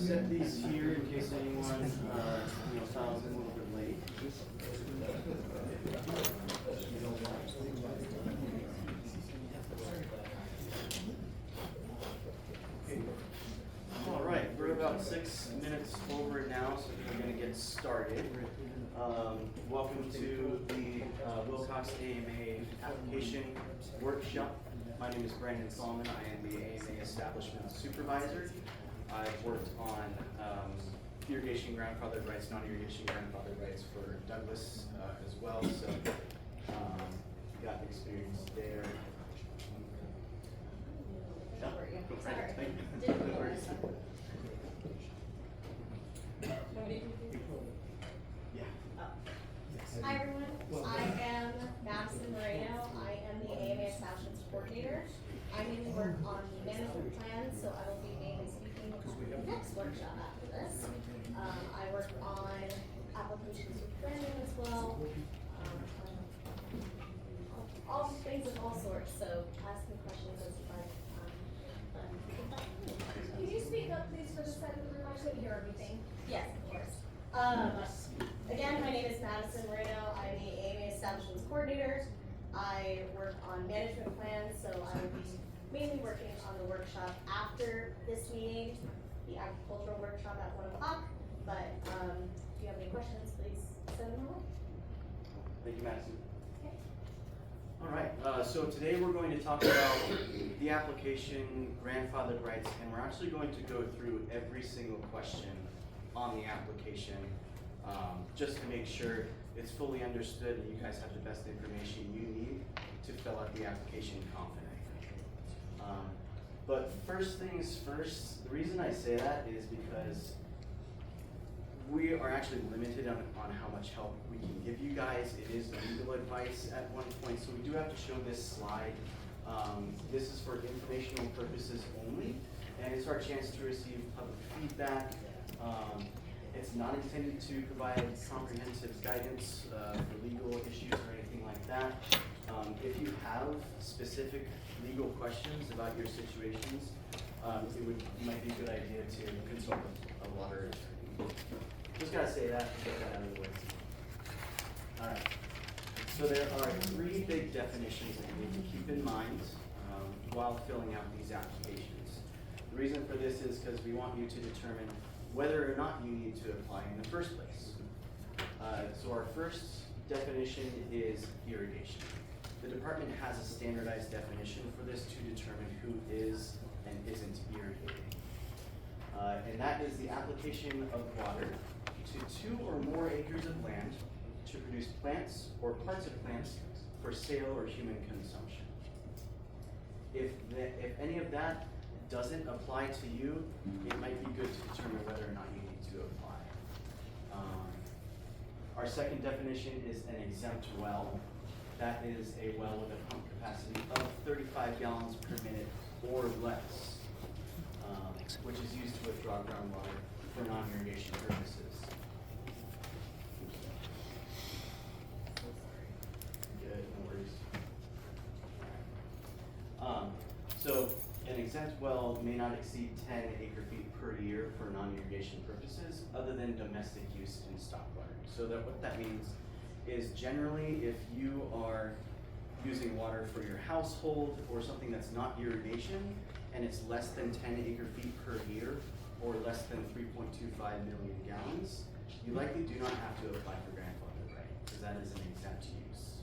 set these here in case anyone, files in a little bit late. All right, we're about 6 minutes over now, so we're going to get started. Welcome to the Wilcox AMA Application Workshop. My name is Brandon Solomon. I am the AMA Establishment Supervisor. I've worked on irrigation grandfathered rights, non-irrigation grandfathered rights for Douglas as well, so got experience there. How are you? Sorry. Thank you. Didn't notice. Yeah. Hi everyone, I am Madison Moreno. I am the AMA Establishments Coordinator. I mainly work on the management plan, so I will be mainly speaking at the next workshop after this. I work on applications with Brandon as well. All things of all sorts, so ask me questions as you like. Can you speak up please for the side of the room? I couldn't hear everything. Yes, of course. Again, my name is Madison Moreno. I'm the AMA Establishments Coordinator. I work on management plans, so I will be mainly working on the workshop after this meeting, the agricultural workshop at 1 o'clock. But if you have any questions, please send them along. Thank you, Madison. Okay. All right, so today we're going to talk about the application, grandfathered rights, and we're actually going to go through every single question on the application just to make sure it's fully understood and you guys have the best information you need to fill out the application confidently. But first things first, the reason I say that is because we are actually limited on how much help we can give you guys. It is legal advice at one point, so we do have to show this slide. This is for informational purposes only, and it's our chance to receive public feedback. It's not intended to provide comprehensive guidance for legal issues or anything like that. If you have specific legal questions about your situations, it might be a good idea to consult a water attorney. Just gotta say that to get that out of the way. Alright, so there are 3 big definitions that you need to keep in mind while filling out these applications. The reason for this is because we want you to determine whether or not you need to apply in the first place. So our first definition is irrigation. The department has a standardized definition for this to determine who is and isn't irrigating. And that is the application of water to 2 or more acres of land to produce plants or parts of plants for sale or human consumption. If any of that doesn't apply to you, it might be good to determine whether or not you need to apply. Our second definition is an exempt well. That is a well with a pump capacity of 35 gallons per minute or less, which is used to withdraw groundwater for non-irrigation purposes. Good, no worries. So an exempt well may not exceed 10 acre-feet per year for non-irrigation purposes, other than domestic use in stock watering. So what that means is generally if you are using water for your household or something that's not irrigation, and it's less than 10 acre-feet per year, or less than 3.25 million gallons, you likely do not have to apply for grandfathered right, because that is an exempt use.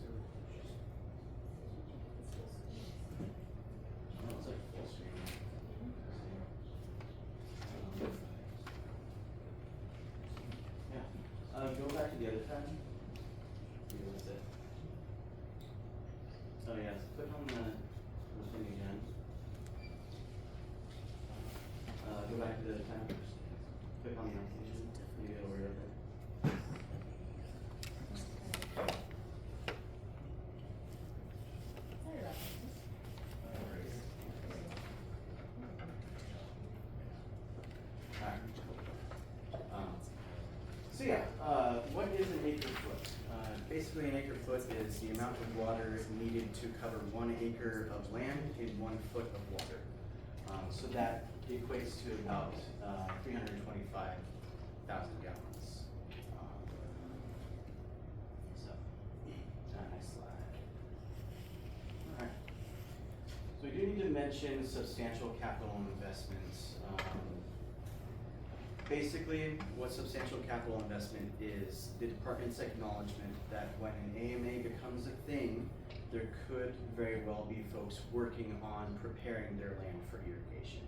Oh, it's like full screen. Yeah. Go back to the other tab. Yeah, that's it. Oh yes, click on the thing again. Go back to the tab. Click on the application. Maybe it'll read it. Sorry about that. So yeah, what is an acre foot? Basically an acre foot is the amount of water needed to cover 1 acre of land in 1 foot of water. So that equates to about 325,000 gallons. So, next slide. Alright. So we do need to mention substantial capital investments. Basically, what substantial capital investment is, the department's acknowledgement that when an AMA becomes a thing, there could very well be folks working on preparing their land for irrigation.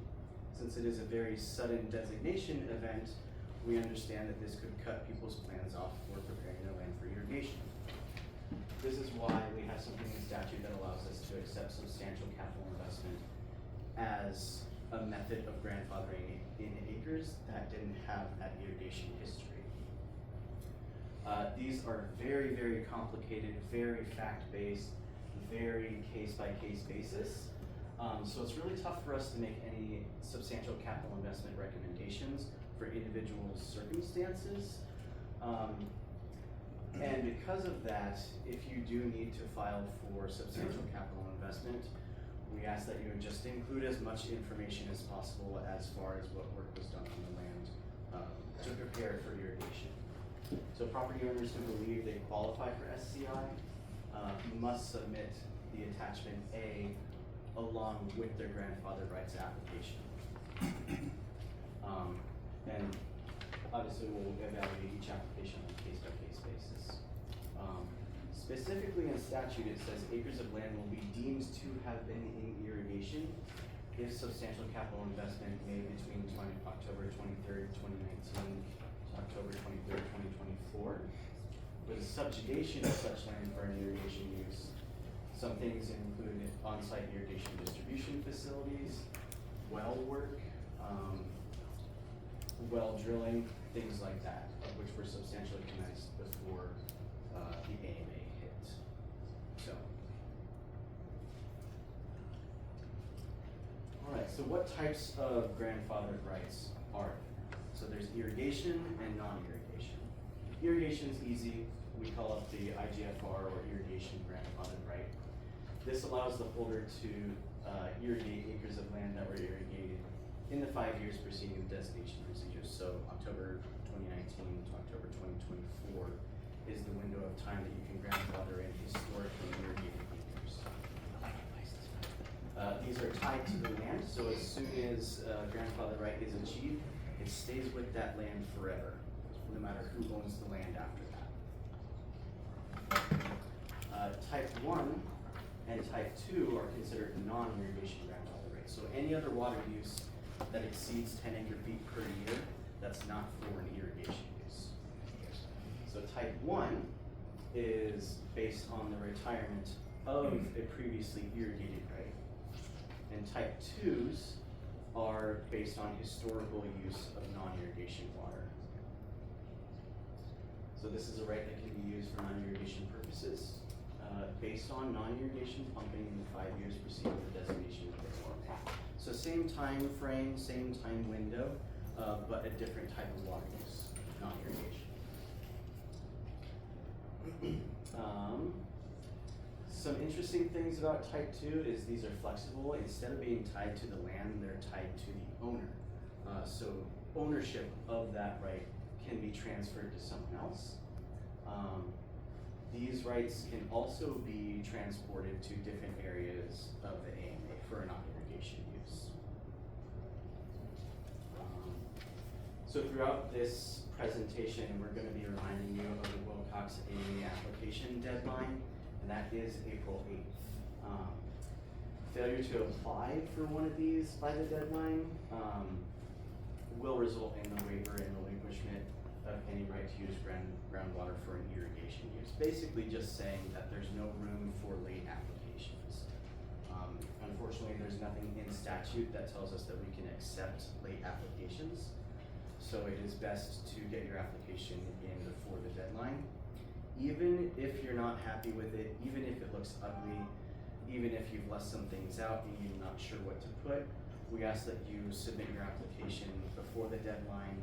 Since it is a very sudden designation event, we understand that this could cut people's plans off for preparing their land for irrigation. This is why we have something in statute that allows us to accept substantial capital investment as a method of grandfathering in acres that didn't have that irrigation history. These are very, very complicated, very fact-based, very case-by-case basis. So it's really tough for us to make any substantial capital investment recommendations for individual circumstances. And because of that, if you do need to file for substantial capital investment, we ask that you just include as much information as possible as far as what work was done on the land to prepare for irrigation. So property owners who believe they qualify for SCI must submit the attachment A along with their grandfather rights application. And obviously we'll evaluate each application on a case-by-case basis. Specifically in statute, it says acres of land will be deemed to have been in irrigation if substantial capital investment made between October 23rd, 2019 to October 23rd, 2024 with a subjugation of such land for an irrigation use. Some things include on-site irrigation distribution facilities, well work, well drilling, things like that, which were substantially commenced before the AMA hit. So, all right. So what types of grandfathered rights are there? So there's irrigation and non-irrigation. Irrigation is easy. We call up the IGFR or irrigation grandfathered right. This allows the holder to irrigate acres of land that were irrigated in the 5 years preceding the designation procedure. So October 2019 to October 2024 is the window of time that you can grandfather in historically irrigated acres. These are tied to the land, so as soon as grandfather right is achieved, it stays with that land forever, no matter who owns the land after that. Type 1 and type 2 are considered non-irrigation grandfather rights. So any other water use that exceeds 10 acre-feet per year, that's not for an irrigation use. So type 1 is based on the retirement of a previously irrigated right. And type 2s are based on historical use of non-irrigation water. So this is a right that can be used for non-irrigation purposes, based on non-irrigation pumping in the 5 years preceding the designation of the AMA. So same time frame, same time window, but a different type of water use, non-irrigation. Some interesting things about type 2 is these are flexible. Instead of being tied to the land, they're tied to the owner. So ownership of that right can be transferred to someone else. These rights can also be transported to different areas of the AMA for a non-irrigation use. So throughout this presentation, we're going to be reminding you of the Wilcox AMA application deadline, and that is April 8th. Failure to apply for one of these by the deadline will result in the waiver and relinquishment of any right to use groundwater for an irrigation use. Basically just saying that there's no room for late applications. Unfortunately, there's nothing in statute that tells us that we can accept late applications. So it is best to get your application in before the deadline. Even if you're not happy with it, even if it looks ugly, even if you've left some things out and you're not sure what to put, we ask that you submit your application before the deadline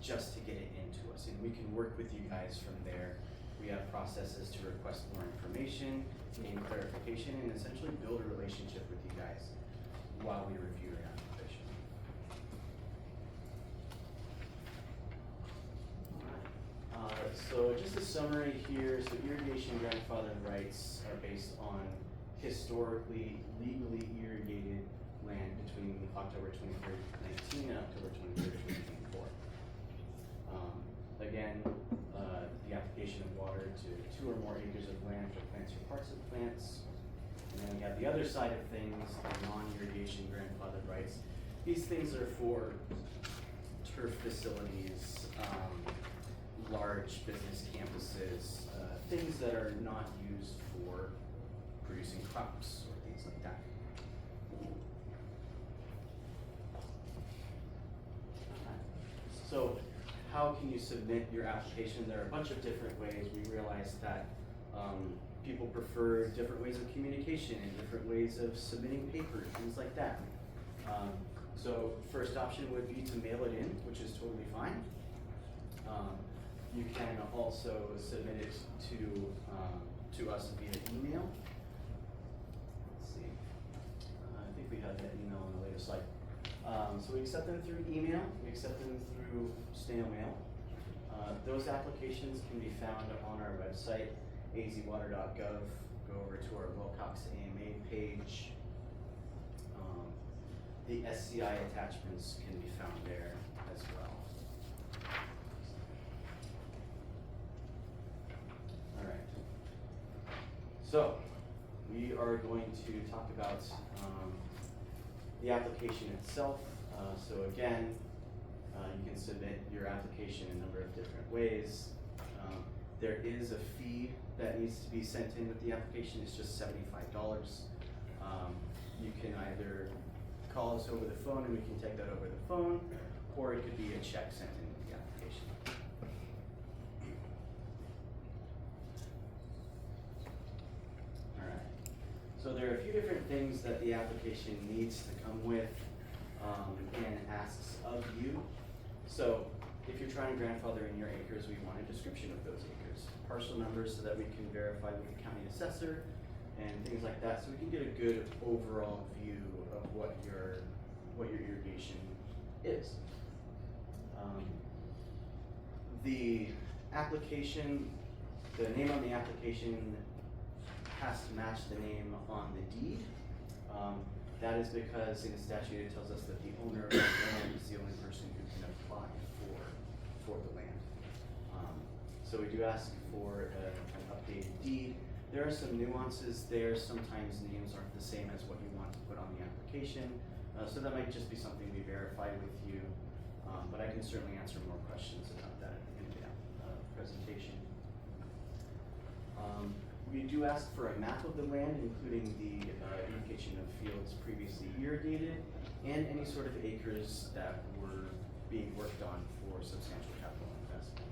just to get it into us. And we can work with you guys from there. We have processes to request more information, gain clarification, and essentially build a relationship with you guys while we review your application. So just a summary here, so irrigation grandfather rights are based on historically legally irrigated land between October 23rd, 19 and October 23rd, 2024. Again, the application of water to 2 or more acres of land for plants or parts of plants. And then we have the other side of things, the non-irrigation grandfather rights. These things are for turf facilities, large business campuses, things that are not used for producing crops or things like that. So how can you submit your application? There are a bunch of different ways. We realize that people prefer different ways of communication and different ways of submitting papers, things like that. So first option would be to mail it in, which is totally fine. You can also submit it to us via email. Let's see. I think we have that email on the latest slide. So we accept them through email. We accept them through snail mail. Those applications can be found on our website, azwater.gov. Go over to our Wilcox AMA page. The SCI attachments can be found there as well. All right. So we are going to talk about the application itself. So again, you can submit your application in a number of different ways. There is a fee that needs to be sent in with the application. It's just $75. You can either call us over the phone and we can take that over the phone, or it could be a check sent in with the application. All right. So there are a few different things that the application needs to come with and asks of you. So if you're trying to grandfather in your acres, we want a description of those acres, parcel numbers so that we can verify with the county assessor and things like that, so we can get a good overall view of what your irrigation is. The application, the name on the application has to match the name on the deed. That is because in the statute it tells us that the owner of the land is the only person who can apply for the land. So we do ask for an updated deed. There are some nuances there. Sometimes names aren't the same as what you want to put on the application. So that might just be something we verify with you, but I can certainly answer more questions about that at the end of the presentation. We do ask for a map of the land, including the indication of fields previously irrigated and any sort of acres that were being worked on for substantial capital investment.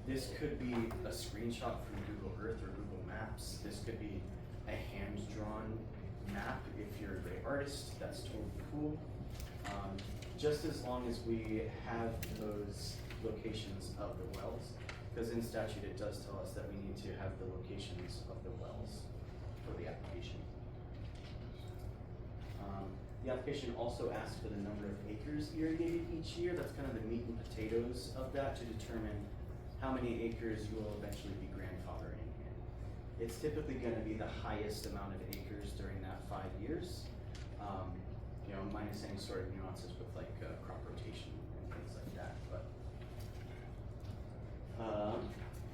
This could be a screenshot from Google Earth or Google Maps. This could be a hand-drawn map. If you're a great artist, that's totally cool. Just as long as we have those locations of the wells, because in statute it does tell us that we need to have the locations of the wells for the application. The application also asks for the number of acres irrigated each year. That's kind of the meat and potatoes of that to determine how many acres you will eventually be grandfathering in. It's typically going to be the highest amount of acres during that 5 years. You know, minus any sort of nuances with like crop rotation and things like that. But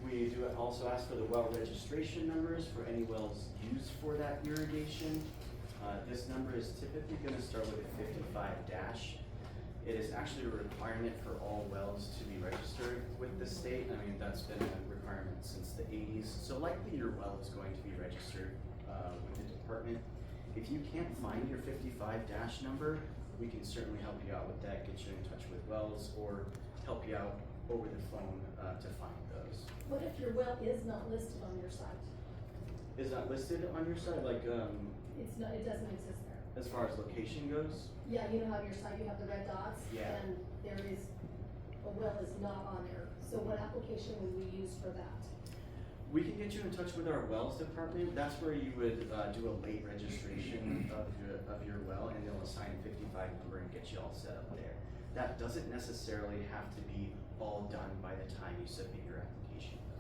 we do also ask for the well registration numbers for any wells used for that irrigation. This number is typically going to start with a 55 dash. It is actually a requirement for all wells to be registered with the state. I mean, that's been a requirement since the 80s. So likely your well is going to be registered with the department. If you can't find your 55 dash number, we can certainly help you out with that, get you in touch with wells, or help you out over the phone to find those. What if your well is not listed on your site? Is that listed on your site, like It's not, it doesn't exist there. as far as location goes? Yeah, you know how your site, you have the red dots? Yeah. And there is, a well is not on there. So what application would we use for that? We can get you in touch with our wells department. That's where you would do a late registration of your well, and they'll assign a 55 number and get you all set up there. That doesn't necessarily have to be all done by the time you submit your application, though.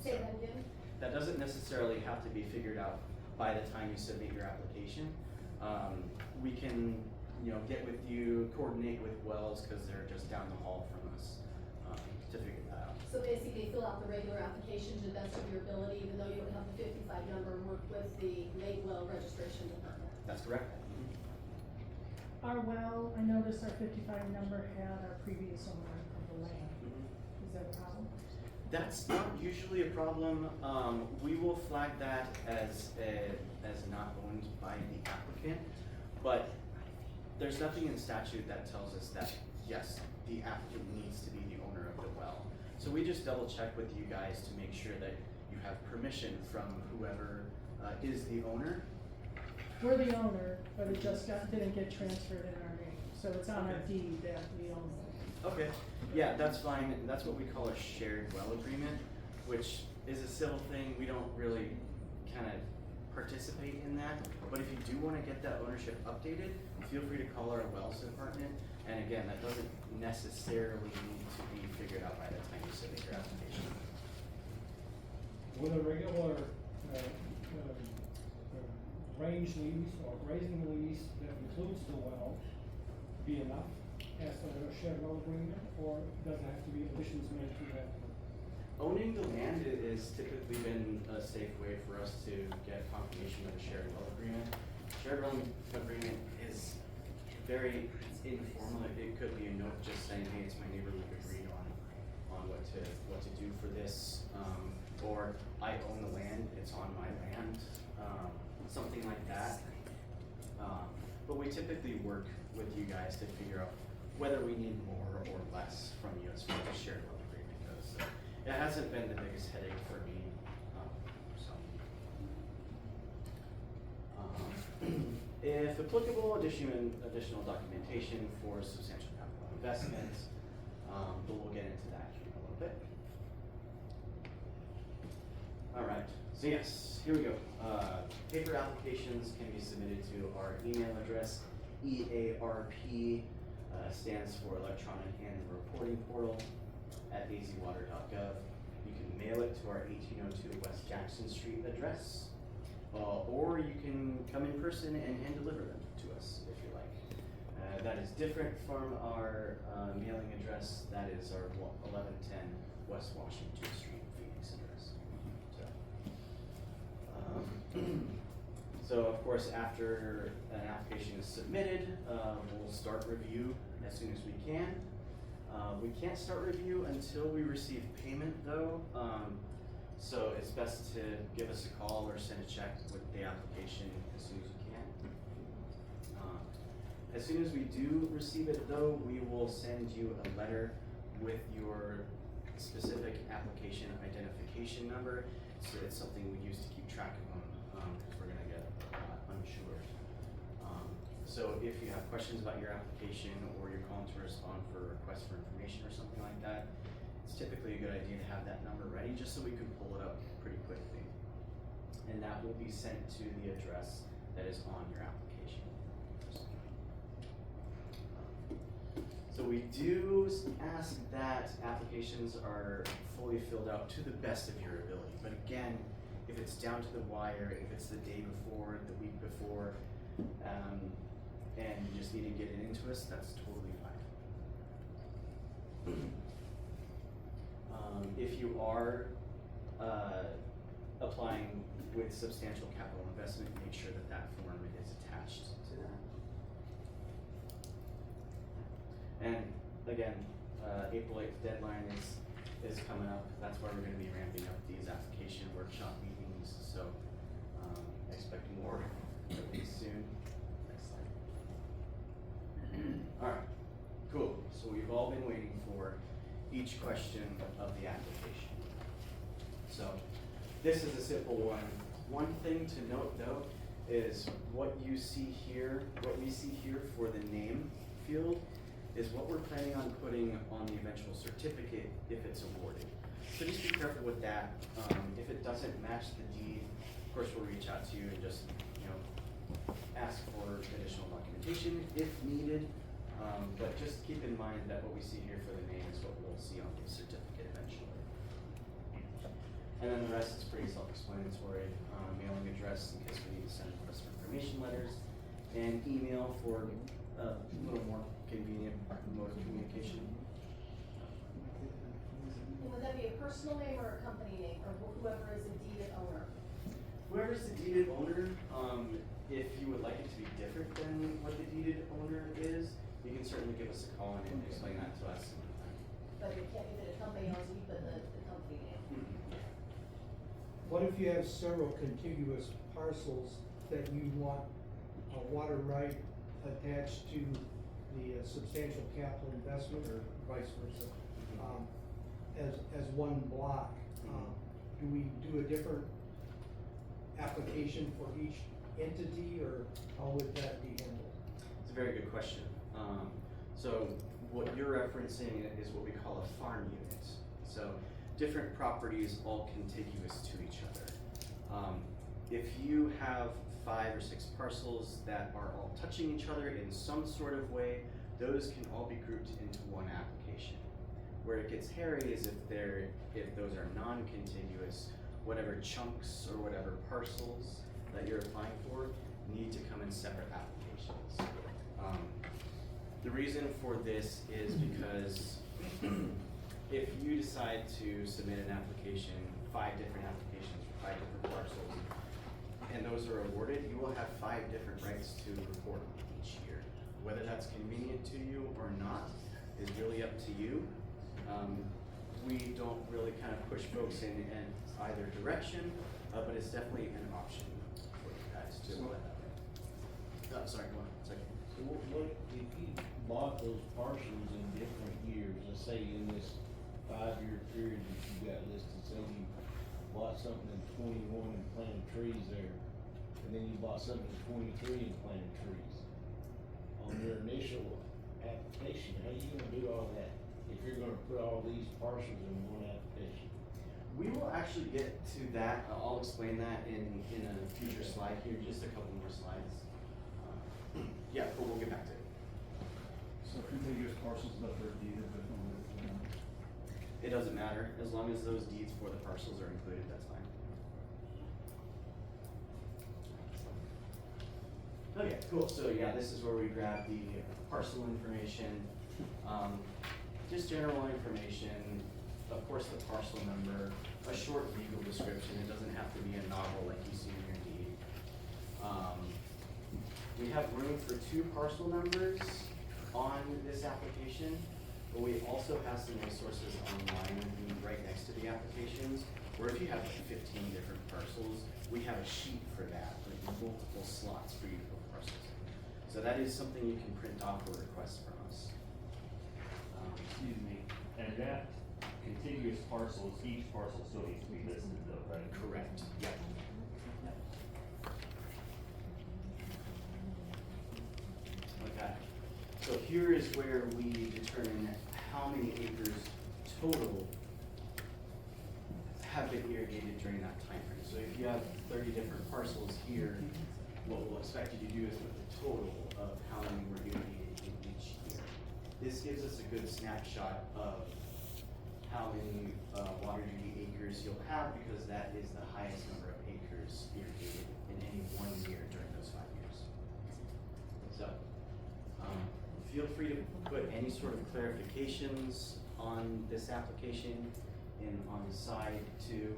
Say that again? That doesn't necessarily have to be figured out by the time you submit your application. We can, get with you, coordinate with Wells, cause they're just down the hall from us, to figure that out. So basically, fill out the regular application to the best of your ability, even though you don't have the 55 number, and work with the lake well registration department. That's correct. Our well, I noticed our 55 number had our previous owner of the land. Is that a problem? That's not usually a problem. We will flag that as not owned by the applicant, but there's nothing in statute that tells us that, yes, the applicant needs to be the owner of the well. So we just double check with you guys to make sure that you have permission from whoever is the owner. We're the owner, but it just didn't get transferred in our name, so it's on our deed that we own it. Okay, yeah, that's fine. That's what we call a shared well agreement, which is a civil thing. We don't really kind of participate in that. But if you do want to get that ownership updated, feel free to call our wells department. And again, that doesn't necessarily need to be figured out by the time you submit your application. Would a regular, range lease or grazing lease that includes the well be enough as a shared well agreement, or does it have to be additions made to that? Owning the land is typically been a safe way for us to get confirmation of a shared well agreement. Shared well agreement is very informal. It could be a note just saying, hey, it's my neighbor, we've agreed on what to do for this. Or I own the land, it's on my land, something like that. But we typically work with you guys to figure out whether we need more or less from you as far as shared well agreement goes. So it hasn't been the biggest headache for me. If applicable, additional documentation for substantial capital investments, but we'll get into that here in a little bit. Alright, so yes, here we go. Paper applications can be submitted to our email address. EARP stands for Electronic Annual Reporting Portal at azwater.gov. You can mail it to our 1802 West Jackson Street address, or you can come in person and hand deliver them to us if you like. That is different from our mailing address. That is our 1110 West Washington Street, Phoenix address. So of course, after an application is submitted, we'll start review as soon as we can. We can't start review until we receive payment though. So it's best to give us a call or send a check with the application as soon as you can. As soon as we do receive it though, we will send you a letter with your specific application identification number. So it's something we use to keep track of them, because we're gonna get unsure. So if you have questions about your application or you're calling to respond for a request for information or something like that, it's typically a good idea to have that number ready just so we can pull it up pretty quickly. And that will be sent to the address that is on your application. So we do ask that applications are fully filled out to the best of your ability. But again, if it's down to the wire, if it's the day before, the week before, and you just need to get it into us, that's totally fine. If you are applying with substantial capital investment, make sure that that form is attached to that. And again, April 8th deadline is coming up. That's why we're gonna be ramping up these application workshop meetings, so expect more really soon. Next slide. Alright, cool. So we've all been waiting for each question of the application. So this is a simple one. One thing to note though is what you see here, what we see here for the name field is what we're planning on putting on the eventual certificate if it's awarded. So just be careful with that. If it doesn't match the deed, of course we'll reach out to you and just, ask for additional documentation if needed. But just keep in mind that what we see here for the name is what we'll see on the certificate eventually. And then the rest is pretty self-explanatory, mailing address in case we need to send request for information letters, and email for a little more convenient mode of communication. And would that be a personal name or a company name, or whoever is the deeded owner? Whoever's the deeded owner, if you would like it to be different than what the deeded owner is, you can certainly give us a call and explain that to us. But it can't be that a company owns it, but the company name. What if you have several contiguous parcels that you want a water right attached to the substantial capital investment or vice versa? As one block, do we do a different application for each entity, or how would that be handled? It's a very good question. So what you're referencing is what we call a farm unit. So different properties all contiguous to each other. If you have 5 or 6 parcels that are all touching each other in some sort of way, those can all be grouped into one application. Where it gets hairy is if those are non-contiguous, whatever chunks or whatever parcels that you're applying for need to come in separate applications. The reason for this is because if you decide to submit an application, 5 different applications for 5 different parcels, and those are awarded, you will have 5 different rights to report each year. Whether that's convenient to you or not is really up to you. We don't really kind of push folks in either direction, but it's definitely an option for you guys to let that way. Sorry, go on, second. So what, if you bought those parcels in different years, let's say in this 5-year period that you got listed, say you bought something in 21 and planted trees there, and then you bought something in 23 and planted trees. On your initial application, how are you gonna do all that? If you're gonna put all these parcels in one application? We will actually get to that. I'll explain that in a future slide here, just a couple more slides. Yeah, but we'll get back to it. So contiguous parcels that are deeded, but It doesn't matter, as long as those deeds for the parcels are included, that's fine. Okay, cool, so yeah, this is where we grab the parcel information, just general information, of course the parcel number, a short legal description, it doesn't have to be a novel like you see in your deed. We have room for 2 parcel numbers on this application, but we also have some resources online right next to the applications, where if you have 15 different parcels, we have a sheet for that, with multiple slots for you to put parcels in. So that is something you can print off or request from us. Excuse me, and that contiguous parcels, each parcel still needs to be listed though, right? Correct, yep. Okay, so here is where we determine how many acres total have been irrigated during that time frame. So if you have 30 different parcels here, what we'll expect you to do is put the total of how many were irrigated in each year. This gives us a good snapshot of how many water duty acres you'll have, because that is the highest number of acres irrigated in any one year during those 5 years. So, feel free to put any sort of clarifications on this application and on the side too.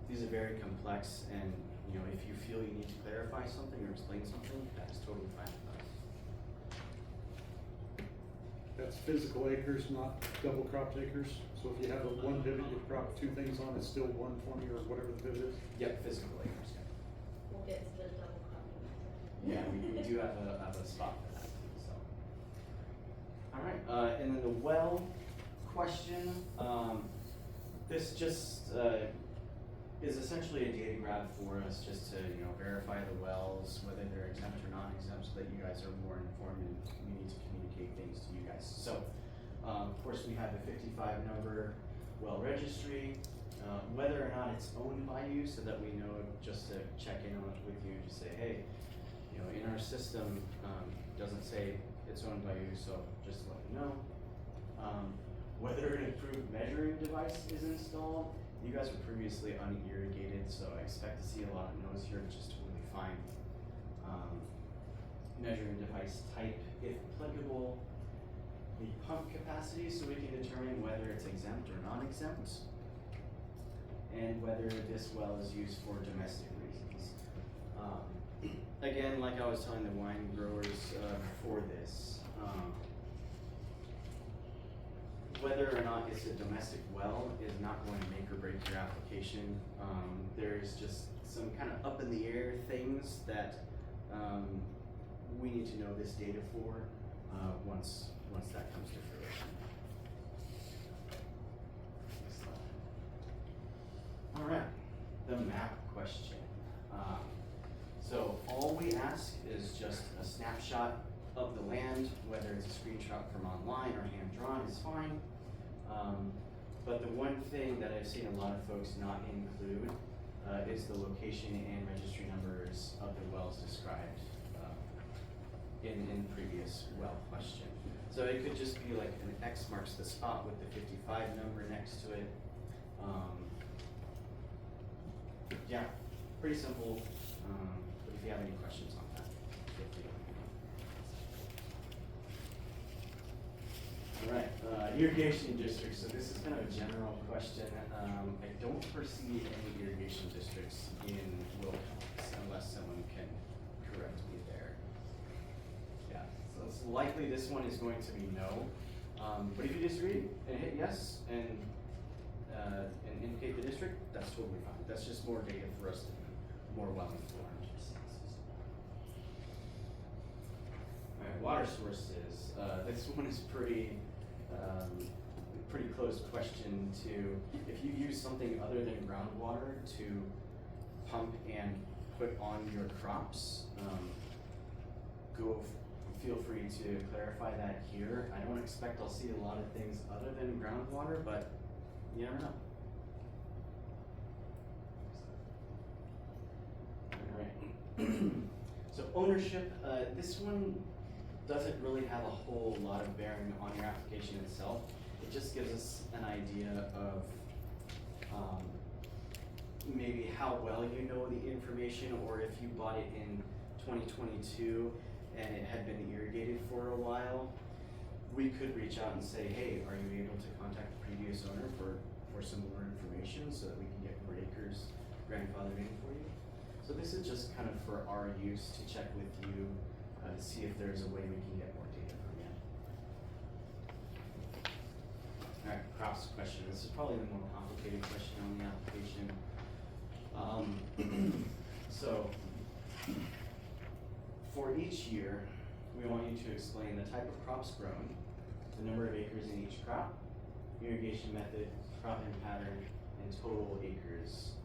These are very complex, and you know, if you feel you need to clarify something or explain something, that's totally fine with us. that's physical acres, not double cropped acres. So if you have a one divot, you crop 2 things on, it's still 120 or whatever the divot is. Yep, physical acres, yeah. We'll get to the double cropping. Yeah, we do have a spot for that too, so. All right, and then the well question, this just, is essentially a data grab for us, just to, you know, verify the wells, whether they're exempt or not exempt, so that you guys are more informed and we need to communicate things to you guys. So, of course, we have the 55 number well registry, whether or not it's owned by you, so that we know, just to check in on it with you, just say, hey, you know, in our system, doesn't say it's owned by you, so just to let you know. whether an improved measuring device is installed. You guys were previously unirrigated, so I expect to see a lot of noise here, which is totally fine. Measuring device type, if applicable, the pump capacity, so we can determine whether it's exempt or non-exempt, and whether this well is used for domestic reasons. Again, like I was telling the wine growers for this, whether or not it's a domestic well is not going to make or break your application. There's just some kind of up in the air things that we need to know this data for once that comes to fruition. Next slide. All right, the map question. So all we ask is just a snapshot of the land, whether it's a screenshot from online or hand drawn is fine. But the one thing that I've seen a lot of folks not include is the location and registry numbers of the wells described in previous well question. So it could just be like an X marks the spot with the 55 number next to it. Yeah, pretty simple. But if you have any questions on that, feel free to let me know. All right, irrigation districts. So this is kind of a general question. I don't foresee any irrigation districts in Will County unless someone can correct me there. Yeah, so it's likely this one is going to be no. But if you disagree and hit yes and indicate the district, that's totally fine. That's just more data for us to be more well informed. All right, water sources. This one is pretty close question to, if you use something other than groundwater to pump and put on your crops, feel free to clarify that here. I don't expect I'll see a lot of things other than groundwater, but you never know. Alright. So ownership, this one doesn't really have a whole lot of bearing on your application itself. It just gives us an idea of maybe how well you know the information, or if you bought it in 2022 and it had been irrigated for a while, we could reach out and say, hey, are you able to contact the previous owner for some more information so that we can get more acres grandfathered in for you? So this is just kind of for our use to check with you to see if there's a way we can get more data from you. All right, crops question. This is probably the more complicated question on the application. So for each year, we want you to explain the type of crops grown, the number of acres in each crop, irrigation method, cropping pattern, and total acres,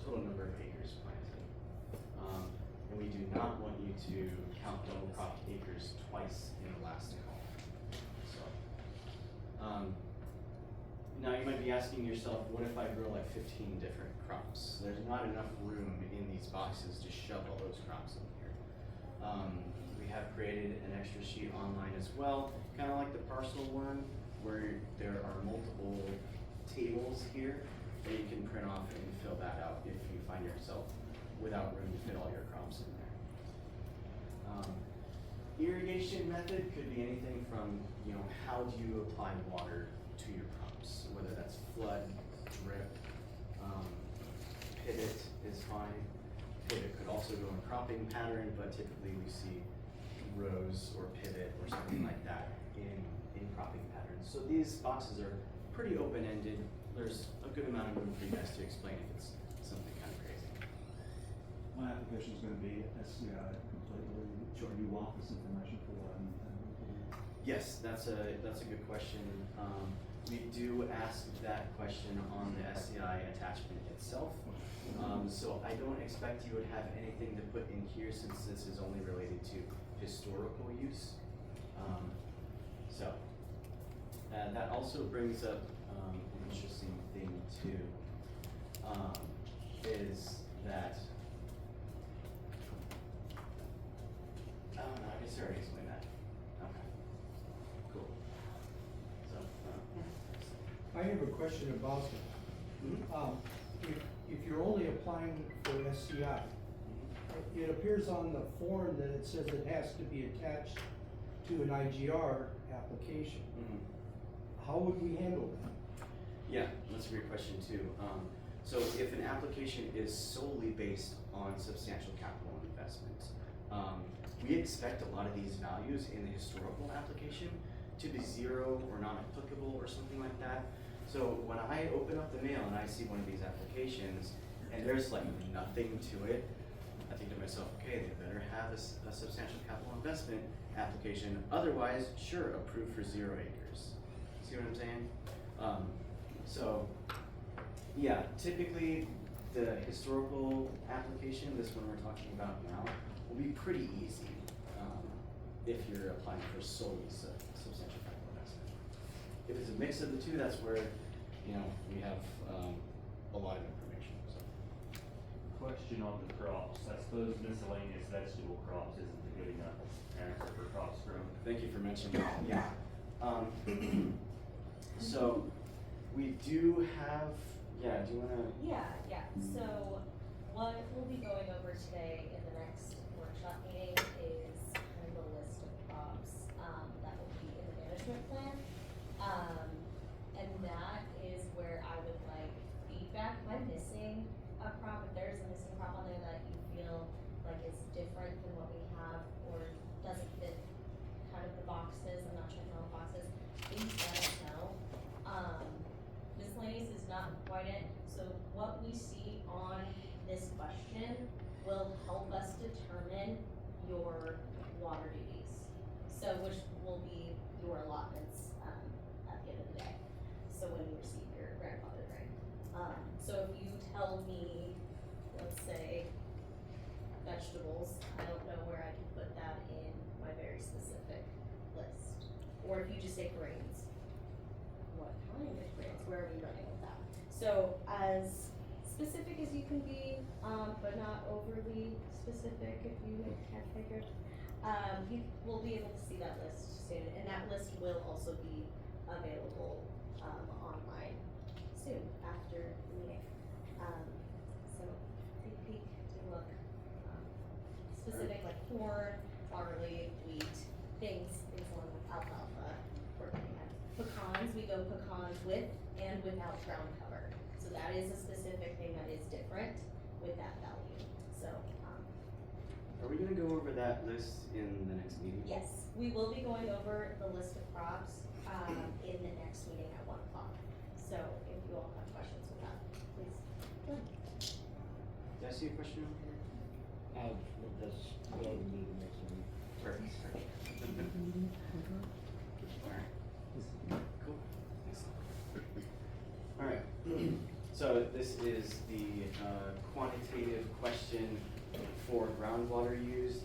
total number of acres planted. And we do not want you to count double cropped acres twice in the last column. So, now you might be asking yourself, what if I grow like 15 different crops? There's not enough room in these boxes to shove all those crops in here. We have created an extra sheet online as well, kind of like the parcel one, where there are multiple tables here that you can print off and fill that out if you find yourself without room to fit all your crops in there. Irrigation method could be anything from, how do you apply water to your crops, whether that's flood, drip, pivot is fine. Pivot could also go in cropping pattern, but typically we see rows or pivot or something like that in cropping patterns. So these boxes are pretty open-ended. There's a good amount of room for you guys to explain if it's something kind of crazy. My application is going to be SCI completely. Sure, you want this information for and Yes, that's a good question. We do ask that question on the SCI attachment itself. So I don't expect you would have anything to put in here since this is only related to historical use. That also brings up an interesting thing too, is that, oh no, I guess I already explained that. Okay, cool. So, I have a question about that. Mhm. If you're only applying for SCI, it appears on the form that it says it has to be attached to an IGR application. Mhm. How would we handle that? Yeah, that's a great question too. So if an application is solely based on substantial capital investment, we expect a lot of these values in the historical application to be zero or not applicable or something like that. So when I open up the mail and I see one of these applications and there's like nothing to it, I think to myself, okay, they better have a substantial capital investment application. Otherwise, sure, approved for 0 acres. See what I'm saying? So, yeah, typically the historical application, this one we're talking about now, will be pretty easy if you're applying for solely substantial capital investment. If it's a mix of the two, that's where, we have a lot of information, so. Question on the crops. I suppose miscellaneous vegetable crops isn't a good enough answer for crops grown. Thank you for mentioning that, yeah. So, we do have, do you wanna? Yeah, so what we'll be going over today in the next workshop meeting is kind of a list of crops, that will be in the management plan. And that is where I would like feedback. Am I missing a crop? If there's a missing crop on there that you feel like is different than what we have or doesn't fit kind of the boxes, I'm not checking all the boxes, please let us know. Miscellaneous is not quite it, so what we see on this question will help us determine your water duties. So which will be your allotments, at the end of the day, so when you receive your grandfather grant. So if you tell me, let's say, vegetables, I don't know where I can put that in my very specific list. Or if you just say grains, what kind of grains, where are we running with that? So as specific as you can be, but not overly specific if you can't figure. You will be able to see that list soon, and that list will also be available, online soon after the meeting. So take a peek, take a look. Specific like corn, barley, wheat, things along with alfalfa, we're looking at. Pecans, we go pecans with and without ground cover. So that is a specific thing that is different with that value. So, Are we gonna go over that list in the next meeting? yes, we will be going over the list of crops, in the next meeting at 1 o'clock. So if you all have questions with that, please. go ahead. Did I see a question over here? That's what I would do the next one. Perfect. Alright. Cool. Alright, so this is the quantitative question for groundwater use.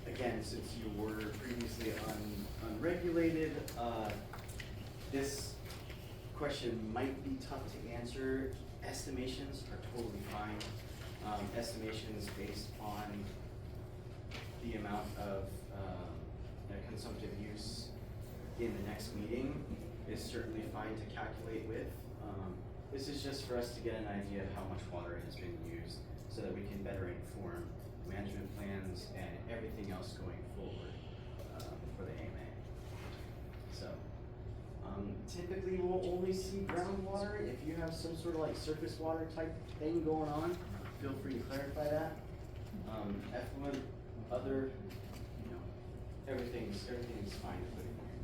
Again, since you were previously unregulated, this question might be tough to answer. Estimations are totally fine. Estimations based on the amount of consumptive use in the next meeting is certainly fine to calculate with. This is just for us to get an idea of how much water has been used so that we can better inform management plans and everything else going forward for the AMA. So typically we'll only see groundwater. If you have some sort of like surface water type thing going on, feel free to clarify that. Effluent, other, everything's fine to put in here.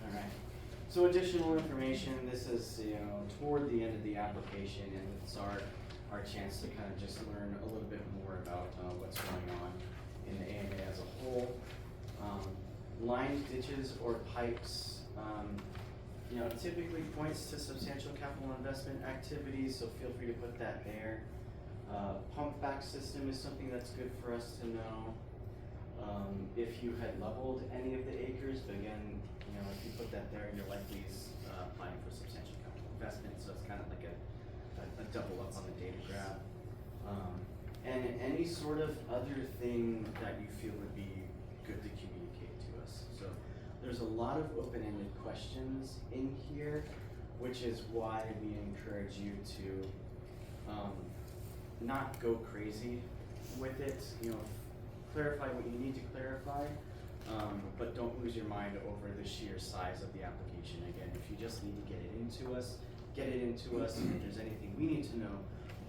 Alright, so additional information, this is, toward the end of the application, and it's our chance to kind of just learn a little bit more about what's going on in the AMA as a whole. Lined ditches or pipes, typically points to substantial capital investment activities, so feel free to put that there. Pump back system is something that's good for us to know. If you had leveled any of the acres, but again, if you put that there, you're likely applying for substantial capital investment, so it's kind of like a double up on the data graph. And any sort of other thing that you feel would be good to communicate to us. So there's a a lot of open-ended questions in here, which is why we encourage you to not go crazy with it. You know, clarify what you need to clarify, but don't lose your mind over the sheer size of the application. Again, if you just need to get it into us, get it into us. And if there's anything we need to know,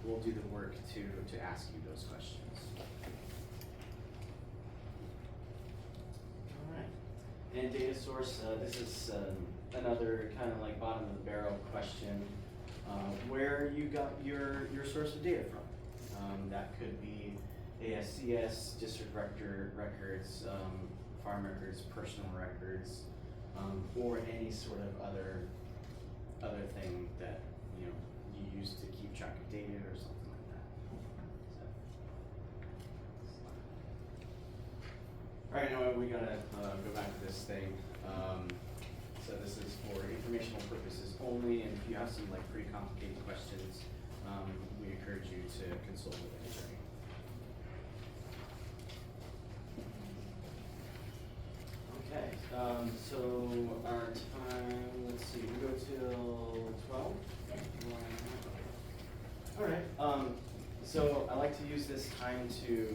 we'll do the work to ask you those questions. And data source, this is another kind of like bottom of the barrel question, where you got your source of data from. That could be ASCS, district records, farm records, personal records, or any sort of other thing that you use to keep track of data or something like that. All right, now we gotta go back to this thing. So this is for informational purposes only, and if you have some like pretty complicated questions, we encourage you to consult with an attorney. Okay, so our time, let's see, we go till 12? All right, so I like to use this time to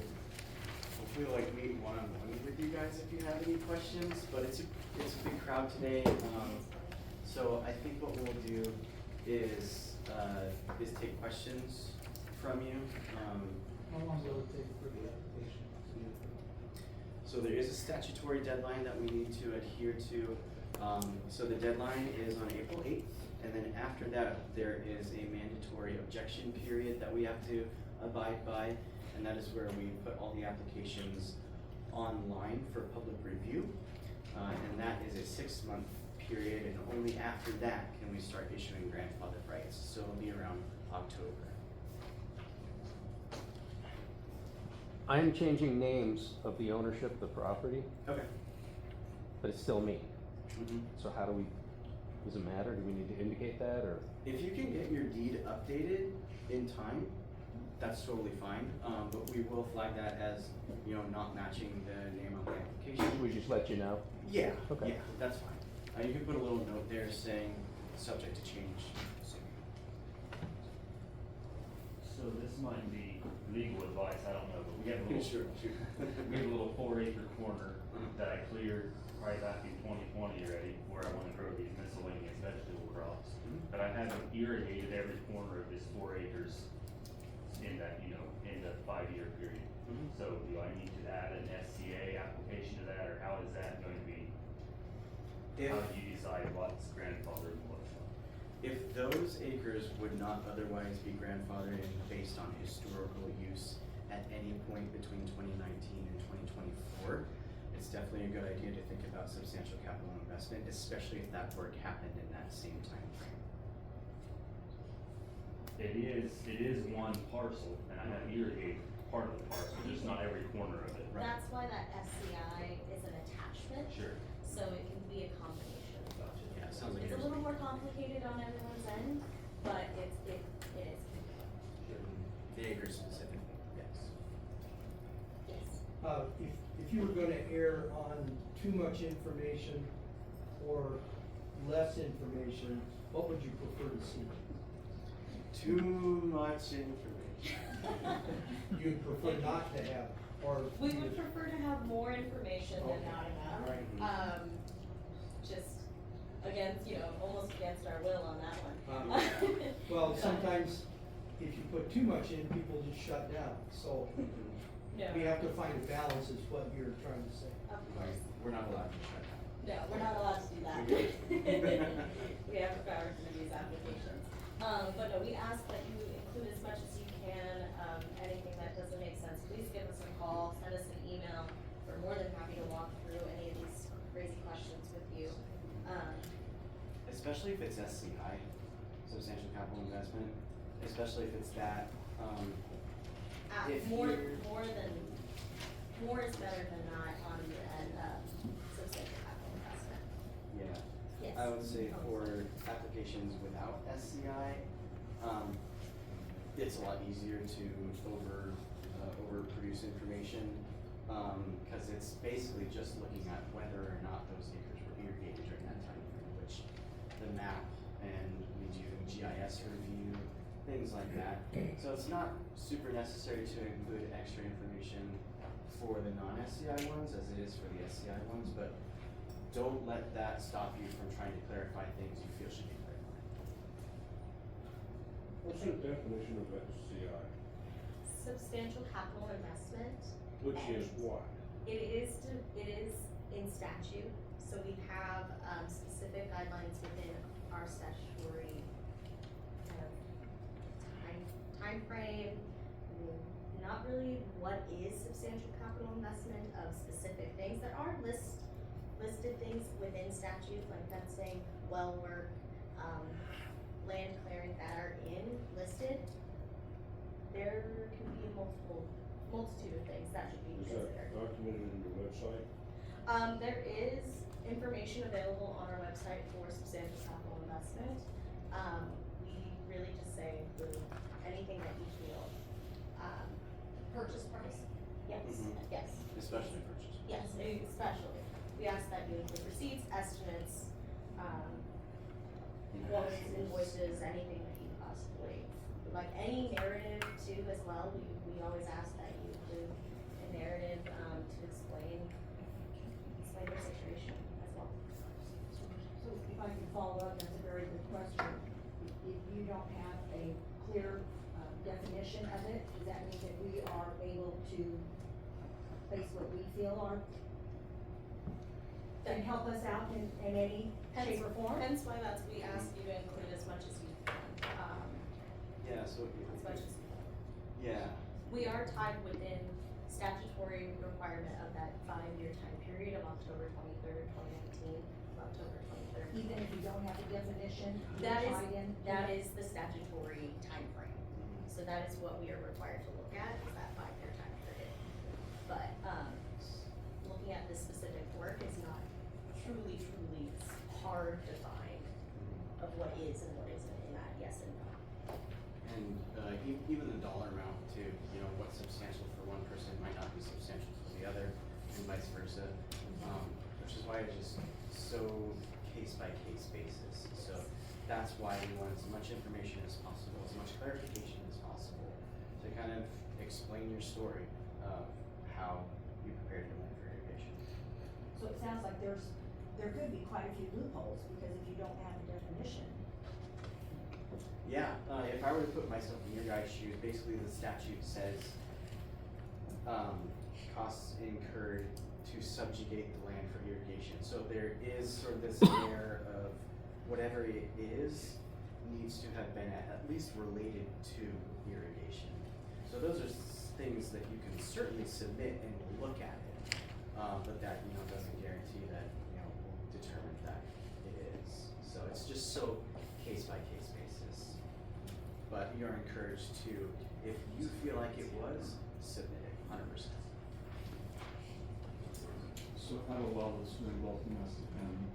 hopefully like meet one-on-one with you guys if you have any questions, but it's a big crowd today. So I think what we'll do is take questions from you. How long will it take for the application to be approved? So there is a statutory deadline that we need to adhere to. So the deadline is on April 8th, and then after that, there is a mandatory objection period that we have to abide by, and that is where we put all the applications online for public review. And that is a 6-month period, and only after that can we start issuing grandfather rights. So it'll be around October. I am changing names of the ownership of the property, Okay. but it's still me. Mm-hmm. So how do we, does it matter? Do we need to indicate that, or? If you can get your deed updated in time, that's totally fine. But we will flag that as, not matching the name on the application. We just let you know? Yeah, Okay. yeah, that's fine. You can put a little note there saying subject to change. So this might be legal advice, I don't know, but we have a little, Sure. we have a little 4-acre corner that I cleared right back in 2020 already, where I want to grow these miscellaneous vegetable crops. But I haven't irrigated every corner of this 4 acres in that, in the 5-year period. So do I need to add an SCA application to that, or how is that going to be? How do you decide what's grandfathered and what's not? If those acres would not otherwise be grandfathered in based on historical use at any point between 2019 and 2024, it's definitely a good idea to think about substantial capital investment, especially if that work happened in that same time frame. It is one parcel, and I have irrigated part of the parcel, just not every corner of it. Right. That's why that SCI is an attachment, Sure. so it can be a combination. Gotcha. Yeah, it sounds like It's a yours. little more complicated on everyone's end, but it is. The acres specifically, yes. Yes. If you were gonna err on too much information or less information, what would you prefer to see? Too much information. You'd prefer not to have, or? We would prefer to have more information than not enough. Right. Just against, almost against our will on that one. Well, sometimes if you put too much in, people just shut down, so No. we have to find a balance is what you're trying to say. Of course. We're not allowed to shut down. No, we're not allowed to do that. We have the power to do these applications. But no, we ask that you include as much as you can. Anything that doesn't make sense, please give us a call, send us an email. We're more than happy to walk through any of these crazy questions with you. Especially if it's SCI, substantial capital investment, especially if it's that, if More you're- more is better than not on the end of substantial capital investment. yeah. Yes. I would say for applications without SCI, it's a lot easier to overproduce information. Cause it's basically just looking at whether or not those acres were irrigated during that time frame, which the map, and we do GIS review, things like that. So it's not super necessary to include extra information for the non-SCI ones as it is for the SCI ones, but don't let that stop you from trying to clarify things you feel should be clarified. What's the definition of SCI? Substantial capital investment. Which is what? It is in statute, so we have, specific guidelines within our statutory kind of timeframe. Not really what is substantial capital investment of specific things. There are listed things within statute, like fencing, well work, land clearing that are listed. There can be a multitude of things that should be Is considered. that documented in your website? There is information available on our website for substantial capital investment. We really just say include anything that you feel, Purchase price. yes, Mhm. yes, Especially purchase. yes, especially. We ask that you include receipts, estimates, quotes, invoices, anything that you possibly, like any narrative too as well. We always ask that you include a narrative, to explain your situation as well. So if I can follow up, that's a very good question. If you don't have a clear definition of it, does that mean that we are able to place what we feel are, can help us out in any shape or form? Hence why we ask you to include as much as you can, Yeah, so. as much as you can. Yeah, We are tied within statutory requirement of that 5-year time period of October 23rd, 2019, October 23rd. Even if you don't have a definition, you're That is, tied in? that is the statutory timeframe. So that is what we are required to look at, is that 5-year time period. But, looking at this specific work is not truly hard to find of what is and what isn't in that yes and no. and, even the dollar amount too, you know, what's substantial for one person might not be substantial for the other, and vice versa. Which is why it's just so case by case basis. So that's why we want as much information as possible, as much clarification as possible, to kind of explain your story of how you prepared your land for irrigation. So it sounds like there could be quite a few loopholes, because if you don't have a definition. Yeah, if I were to put myself in your guys' shoes, basically the statute says, costs incurred to subjugate the land for irrigation. So there is sort of this air of whatever it is needs to have been at least related to irrigation. So those are things that you can certainly submit and we'll look at it, but that, you know, doesn't guarantee that, you know, we'll determine that it is. So it's just so case by case basis. But you're encouraged to, if you feel like it was, submit it 100%. So how well is going both domestic and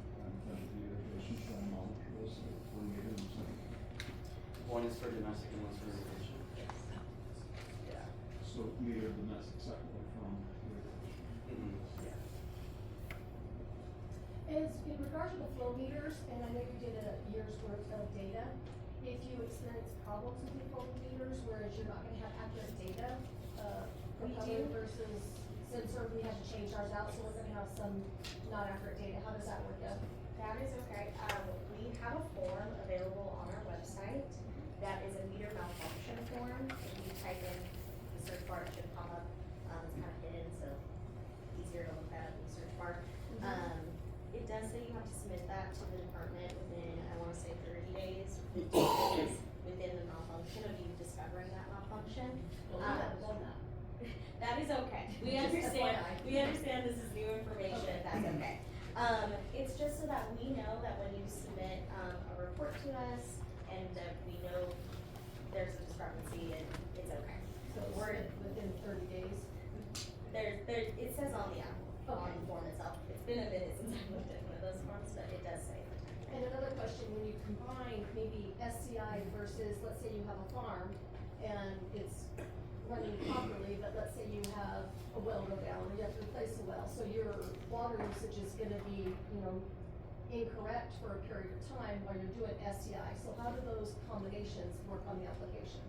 the irrigation shown on this, when we do something? One is for domestic and one's for irrigation. Yeah. So meter domestic separately from irrigation. Yeah. As in regard to the flow meters, and I know you did a year's worth of data, if you experience problems with your flow meters, whereas you're not gonna have accurate data, We propellant do. versus sensor, we had to change ours out, so we're gonna have some not accurate data, how does that work out? That is okay. We have a form available on our website that is a meter malfunction form. If you type in the search bar, it should pop up. It's kind of hidden, so easier to look at in the search bar. It does say you have to submit that to the department within, I wanna say 30 days, 15 days within the malfunction of you discovering that malfunction. Well, we haven't done that. That is okay. We Just understand, FYI. we understand this is new information, that's okay. It's just so that we know that when you submit, a report to us and that we know there's a discrepancy and it's okay. So it's within 30 days? It says on the app, on Okay. the form itself. It's been a minute since I looked at one of those forms, but it does say. And another question, when you combine maybe SCI versus, let's say you have a farm, and it's running properly, but let's say you have a well go down, or you have to replace a well, so your water usage is gonna be, you know, incorrect for a period of time while you're doing SCI, so how do those combinations work on the application?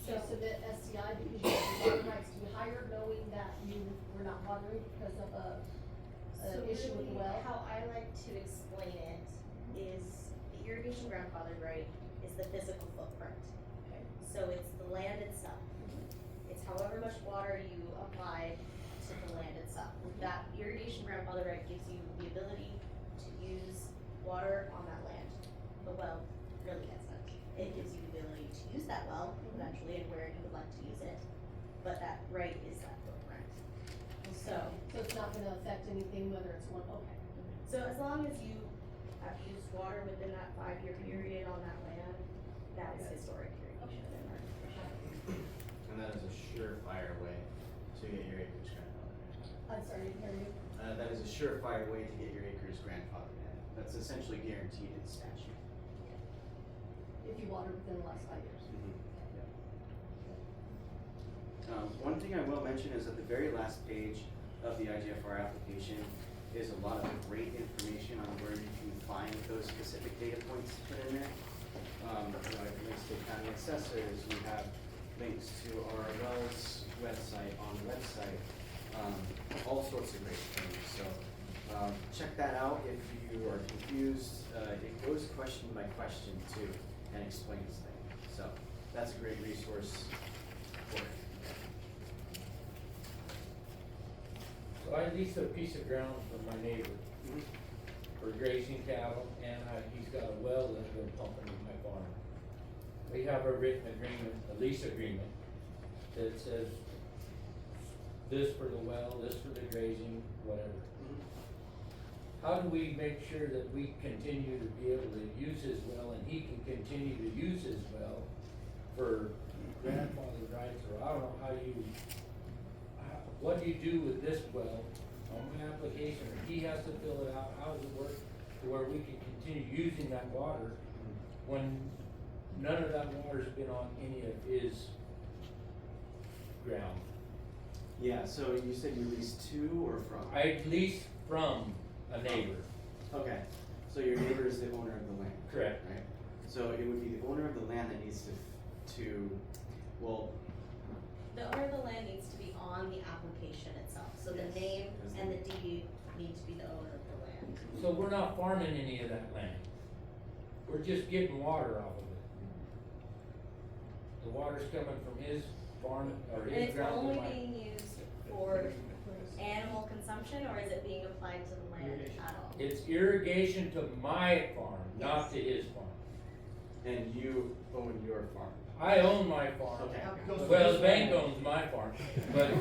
So submit SCI because you have your water rights to be higher, knowing that you were not watering because of an issue with the well? How I like to explain it is the irrigation grandfather right is the physical footprint. Okay. So it's the land itself. It's however much water you apply to the land itself. That irrigation grandfather right gives you the ability to use water on that land. The well really doesn't. It gives you the ability to use that well eventually and where you would like to use it. But that right is that footprint. So it's not gonna affect anything, whether it's one, okay. So as long as you have used water within that 5-year period on that land, that is historic irrigation. And that is a surefire way to get your acres grandfathered in. I'm sorry, I didn't hear you. That is a surefire way to get your acres grandfathered in. That's essentially guaranteed in statute. If you water within the last 5 years. One thing I will mention is at the very last page of the IGFR application is a lot of great information on where you can find those specific data points put in there. You know, links to county assessors, we have links to our wells website on the website, all sorts of great things. So check that out if you are confused. It goes question by question too and explains things. So that's a great resource for it. So I leased a piece of ground from my neighbor for grazing cattle, and he's got a well that I've been pumping in my farm. We have a written agreement, a lease agreement, that says this for the well, this for the grazing, whatever. How do we make sure that we continue to be able to use his well and he can continue to use his well for grandfather rights, or I don't know how you, what do you do with this well on my application, or he has to fill it out, how does it work to where we can continue using that water when none of that water's been on any of his ground? Yeah, so you said you leased to or from? I leased from a neighbor. Okay, so your neighbor is the owner of the land? Correct. Right, so it would be the owner of the land that needs well, The owner of the land needs to be on the application itself, so the Yes. name and the deed need to be the owner of the land. So we're not farming any of that land. We're just getting water off of it. The water's coming from his farm or And his it's ground. only being used for animal consumption, or is it being applied to the land at all? It's irrigation to my farm, not Yes. to his farm. and you own your farm? I own my farm. Okay. Well, the bank owns my farm, but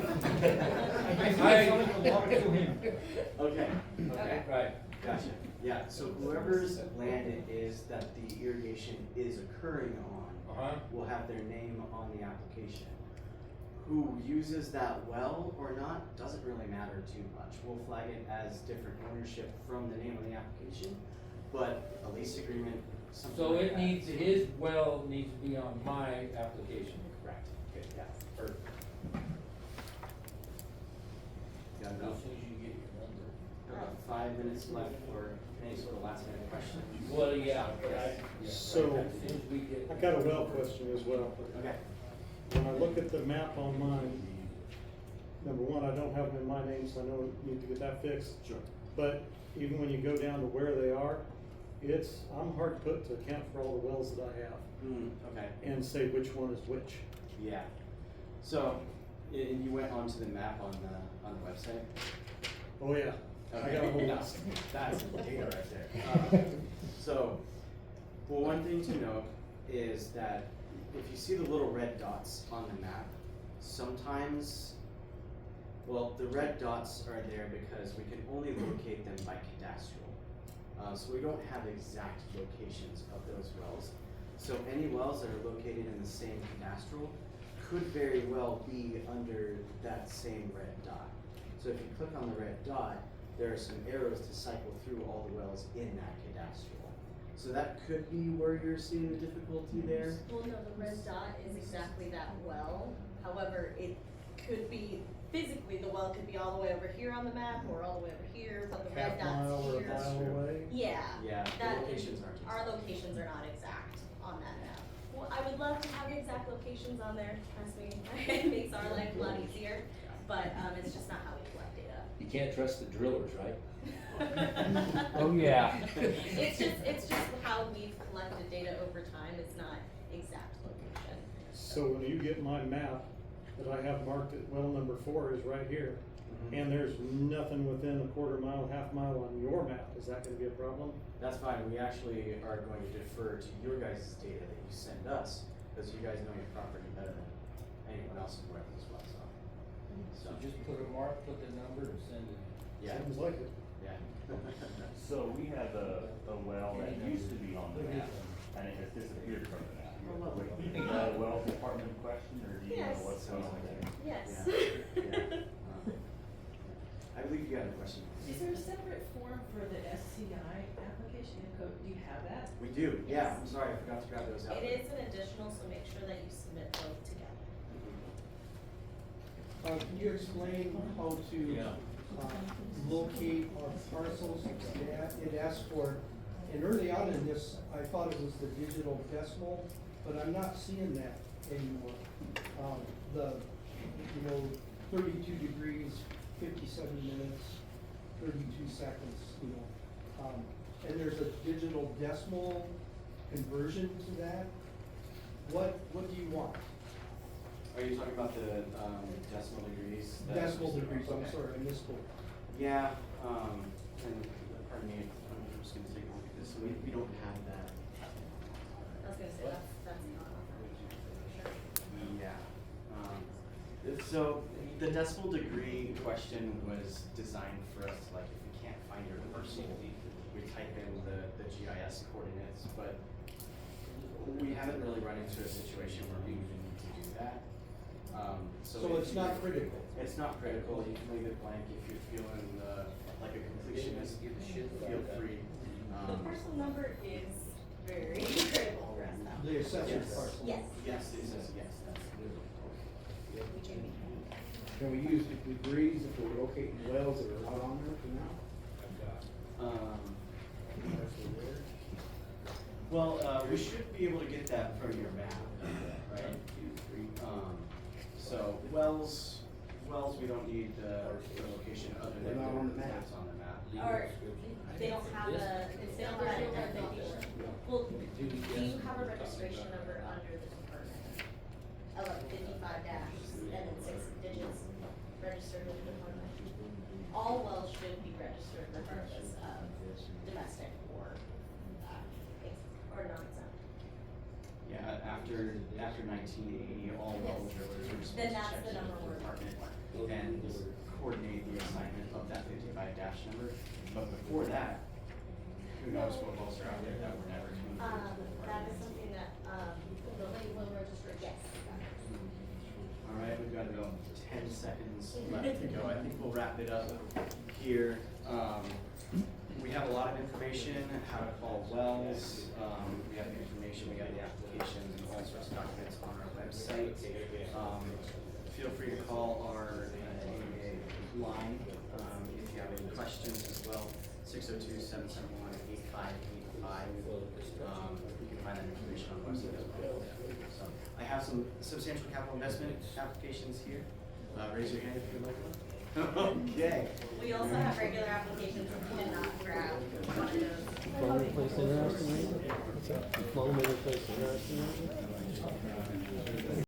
Okay, okay, right. gotcha. Yeah, so whoever's land it is that the irrigation is occurring on Uh-huh. will have their name on the application. Who uses that well or not doesn't really matter too much. We'll flag it as different ownership from the name on the application, but a lease agreement, something So like it that. needs, his well needs to be on my application. Correct, okay, yeah, perfect. Got it As up. soon as you get your number. About 5 minutes left for any sort of last minute questions. Well, yeah, but So, right, as soon as we get. I've got a well question as well. Okay. When I look at the map on mine, number one, I don't have them in my name, so I know I need to get that fixed. Sure. But even when you go down to where they are, I'm hard put to account for all the wells that I have Okay. and say which one is which. Yeah. So, and you went onto the map on the website? Oh, yeah. I got a whole list. That's data right there. So, well, one thing to note is that if you see the little red dots on the map, sometimes, well, the red dots are there because we can only locate them by cadastral. So we don't have exact locations of those wells. So any wells that are located in the same cadastral could very well be under that same red dot. So if you click on the red dot, there are some arrows to cycle through all the wells in that cadastral. So that could be where you're seeing the difficulty there. Well, no, the red dot is exactly that well. However, it could be, physically, the well could be all the way over here on the map, or all the way over here, but the red Half mile dots or a here. mile away? Yeah. Yeah, That- the locations aren't exact. Our locations are not exact on that map. Well, I would love to have exact locations on there, trust me, it makes our life a lot easier, but, it's just not how we collect data. You can't trust the drillers, right? Oh, yeah. It's just how we've collected data over time, it's not exact location. So when you get my map that I have marked at well number 4 is right here, Mhm. and there's nothing within a quarter mile, half mile on your map, is that gonna be a problem? That's fine, we actually are going to defer to your guys' data that you send us, because you guys know your property better than anyone else in Webb as well, so. So just put a mark, put the number, and send it. Yeah, Sounds like it. yeah. So we have a well that used to be on the map, and it has disappeared from the map. Is that a well department question, or do you know Yes. what's going on there? Yes. Yeah. I believe you had a question. Is there a separate form for the SCI application and code? Do you have that? We do, yeah, Yes. I'm sorry, I forgot to grab those out. It is an additional, so make sure that you submit both together. Can you explain how to, locate our parcels? It asks for, and early on in this, I thought it was the digital decimal, but I'm not seeing that anymore. The, 32 degrees, 57 minutes, 32 seconds, and there's a digital decimal conversion to that. What do you want? Are you talking about the, decimal degrees? Decimal degrees, I'm Okay. sorry, I misspoke. Yeah, and, pardon me, I'm just gonna take a look at this, so we don't have that. I was gonna say, that's not on there. Sure. Yeah, so the decimal degree question was designed for us, like, if we can't find your parcel, we type in the GIS coordinates, but we haven't really run into a situation where we even need to do that. So if it's you- not critical? It's not critical, you can leave it blank if you're feeling, like a completionist, feel free. The parcel number is very critical for us now. The assessor's Yes. parcel? Yes. Yes, it says yes, that's. Can we use the degrees if we're locating wells that are not on there for now? Well, we should be able to get that from your map, right? So wells, we don't need the location other than. They're not on the map. It's on the map. Or they don't have a identification. Well, do you have a registration number under the department? Like 55 dash and then 6 digits registered with the department? All wells should be registered regardless of domestic or non-exempt. Yeah, after 1980, all wells are supposed to Then check that's the in number with the we're department and coordinate the assignment of that 55 dash number. But before that, who knows what wells are out there that were never communicated to the That department. is something that, The late will registration. yes. All right, we've got about 10 seconds left to go. I think we'll wrap it up here. We have a lot of information, how to call wells. We have the information, we got the applications and all sorts of documents on our website. Feel free to call our AMA line if you have any questions as well. 602-771-8585. You can find that information on the website as well. So I have some substantial capital investment applications here. Raise your hand if you'd like one. Okay. We also have regular applications if you did not grab one of those. Diploma place interesting, maybe? Diploma place interesting.